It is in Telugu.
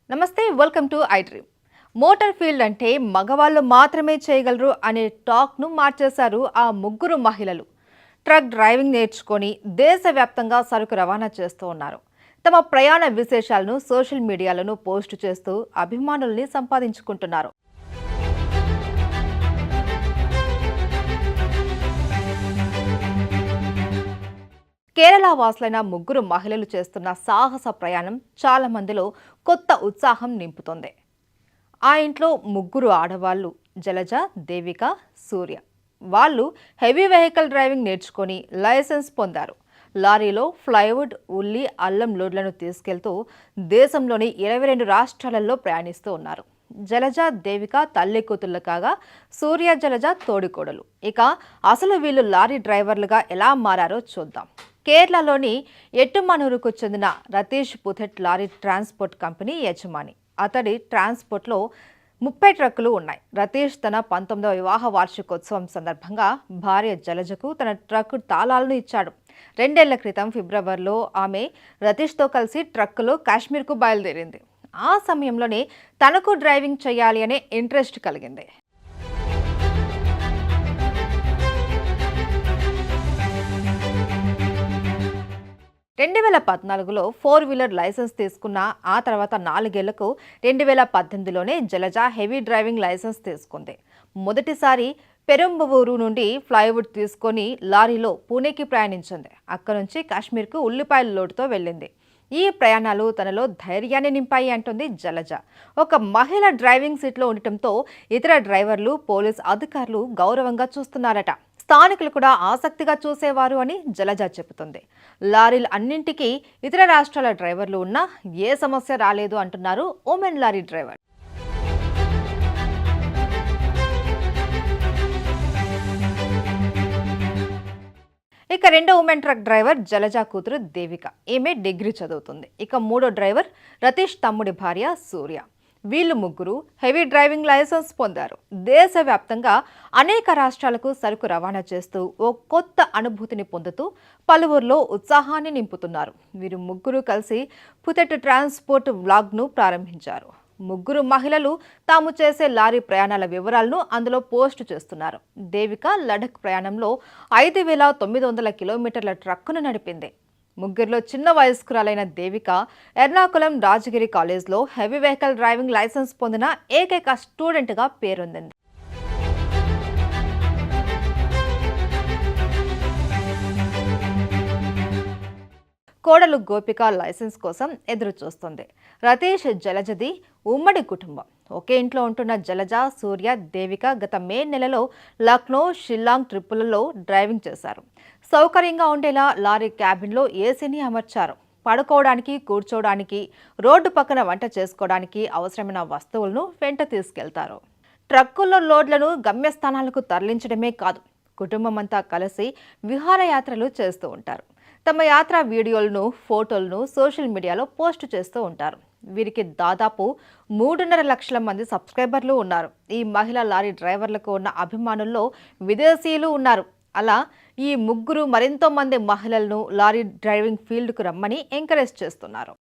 నమస్తే, welcome to I dream. Motor field అంటే మగవాళ్ళు మాత్రమే చేయగలరు అనే టాక్ను మార్చేశారు ఆ ముగ్గురు మహిళలు. ట్రక్ డ్రైవింగ్ నేర్చుకొని దేశవ్యాప్తంగా సరుకు రవాణా చేస్తూ ఉన్నారు. తమ ప్రయాణ విశేషాలను సోషల్ మీడియాలను పోస్టు చేస్తూ అభిమానుల్ని సంపాదించుకుంటున్నారు. కేరళ వాసులైన ముగ్గురు మహిళలు చేస్తున్న సాహస ప్రయాణం చాలా మందిలో కొత్త ఉత్సాహం నింపుతోంది. ఆ ఇంట్లో ముగ్గురు ఆడవాళ్లు జలజ, దేవిక, సూర్య. వాళ్ళు హెవీ వెహికల్ డ్రైవింగ్ నేర్చుకొని లైసెన్స్ పొందారు. లారీలో ఫ్లైవుడ్, ఉల్లి, అల్లం లోడ్లను తీసుకెళ్తూ దేశంలోని 22 రాష్ట్రాలలో ప్రయాణిస్తూ ఉన్నారు. జలజ, దేవిక తల్లి కూతుళ్ళు కాగా సూర్య, జలజ తోడికోడలు. ఇక అసలు వీళ్ళు లారీ డ్రైవర్లుగా ఎలా మారారో చూద్దాం. కేరళలోని ఎట్టుమనూరుకు చెందిన రతీష్ పుథెట్ లారీ ట్రాన్స్పోర్ట్ కంపెనీ యజమాని. అతడి ట్రాన్స్పోర్ట్లో 30 ట్రక్కులు ఉన్నాయి. రతీష్ తన 19వ వివాహ వార్షికోత్సవం సందర్భంగా భార్య జలజకు తన ట్రక్ తాళాలను ఇచ్చాడు. 2 ఏళ్ల క్రితం ఫిబ్రవరిలో ఆమె రతీష్తో కలిసి ట్రక్కులో కాశ్మీర్కు బయలుదేరింది. ఆ సమయంలోనే తనకు డ్రైవింగ్ చేయాలి అనే ఇంట్రెస్ట్ కలిగింది. 2014లో 4-వీలర్ లైసెన్స్ తీసుకున్న ఆ తర్వాత 4 ఏళ్లకు 2018లోనే జలజ హెవీ డ్రైవింగ్ లైసెన్స్ తీసుకుంది. మొదటిసారి పెరంబవూరు నుండి ఫ్లైవుడ్ తీసుకొని లారీలో పూణేకి ప్రయాణించింది. అక్కడి నుంచి కాశ్మీర్కు ఉల్లిపాయల లోటుతో వెళ్ళింది. ఈ ప్రయాణాలు తనలో ధైర్యాన్ని నింపాయి అంటుంది జలజ. ఒక మహిళ డ్రైవింగ్ సీట్లో ఉండటంతో ఇతర డ్రైవర్లు, పోలీస్ అధికారులు గౌరవంగా చూస్తున్నారట. స్థానికులు కూడా ఆసక్తిగా చూసేవారు అని జలజ చెబుతుంది. లారీలు అన్నింటికీ ఇతర రాష్ట్రాల డ్రైవర్లు ఉన్నా ఏ సమస్య రాలేదు అంటున్నారు ఉమెన్ లారీ డ్రైవర్. ఇక రెండో ఉమెన్ ట్రక్ డ్రైవర్ జలజ కూతురు దేవిక. ఈమె డిగ్రీ చదువుతుంది. ఇక మూడో డ్రైవర్ రతీష్ తమ్ముడి భార్య సూర్య. వీళ్ళు ముగ్గురు హెవీ డ్రైవింగ్ లైసెన్స్ పొందారు. దేశవ్యాప్తంగా అనేక రాష్ట్రాలకు సరుకు రవాణా చేస్తూ ఓ కొత్త అనుభూతిని పొందుతూ పలువురిలో ఉత్సాహాన్ని నింపుతున్నారు. వీరు ముగ్గురు కలిసి పుథెట్ ట్రాన్స్పోర్ట్ వ్లాగ్ను ప్రారంభించారు. ముగ్గురు మహిళలు తాము చేసే లారీ ప్రయాణాల వివరాలను అందులో పోస్టు చేస్తున్నారు. దేవిక లడఖ్ ప్రయాణంలో 5,900 కిలోమీటర్ల ట్రక్కును నడిపింది. ముగ్గురులో చిన్న వయస్కురాలైన దేవిక ఎర్నాకుళం రాజగిరి కాలేజ్లో హెవీ వెహికల్ డ్రైవింగ్ లైసెన్స్ పొందిన ఏకైక స్టూడెంట్గా పేరొందింది. కోడలు గోపిక లైసెన్స్ కోసం ఎదురు చూస్తుంది. రతీష్, జలజది ఉమ్మడి కుటుంబం. ఒకే ఇంట్లో ఉంటున్న జలజ, సూర్య, దేవిక గత మే నెలలో లక్నో, షిల్లాంగ్ ట్రిప్పులలో డ్రైవింగ్ చేశారు. సౌకర్యంగా ఉండేలా లారీ క్యాబిన్లో ఏసీని అమర్చారు. పడుకోవడానికి, కూర్చోవడానికి, రోడ్డు పక్కన వంట చేసుకోవడానికి అవసరమైన వస్తువులను వెంట తీసుకెళ్తారు. ట్రక్కుల్లో లోడ్లను గమ్యస్థానాలకు తరలించడమే కాదు, కుటుంబమంతా కలిసి విహారయాత్రలు చేస్తూ ఉంటారు. తమ యాత్ర వీడియోలను, ఫోటోలను సోషల్ మీడియాలో పోస్టు చేస్తూ ఉంటారు. వీరికి దాదాపు 3.5 లక్షల మంది సబ్స్క్రైబర్లు ఉన్నారు. ఈ మహిళా లారీ డ్రైవర్లకు ఉన్న అభిమానుల్లో విదేశీయులు ఉన్నారు. అలా ఈ ముగ్గురు మరెంతో మంది మహిళలను లారీ డ్రైవింగ్ ఫీల్డ్కు రమ్మని ఎంకరేజ్ చేస్తున్నారు.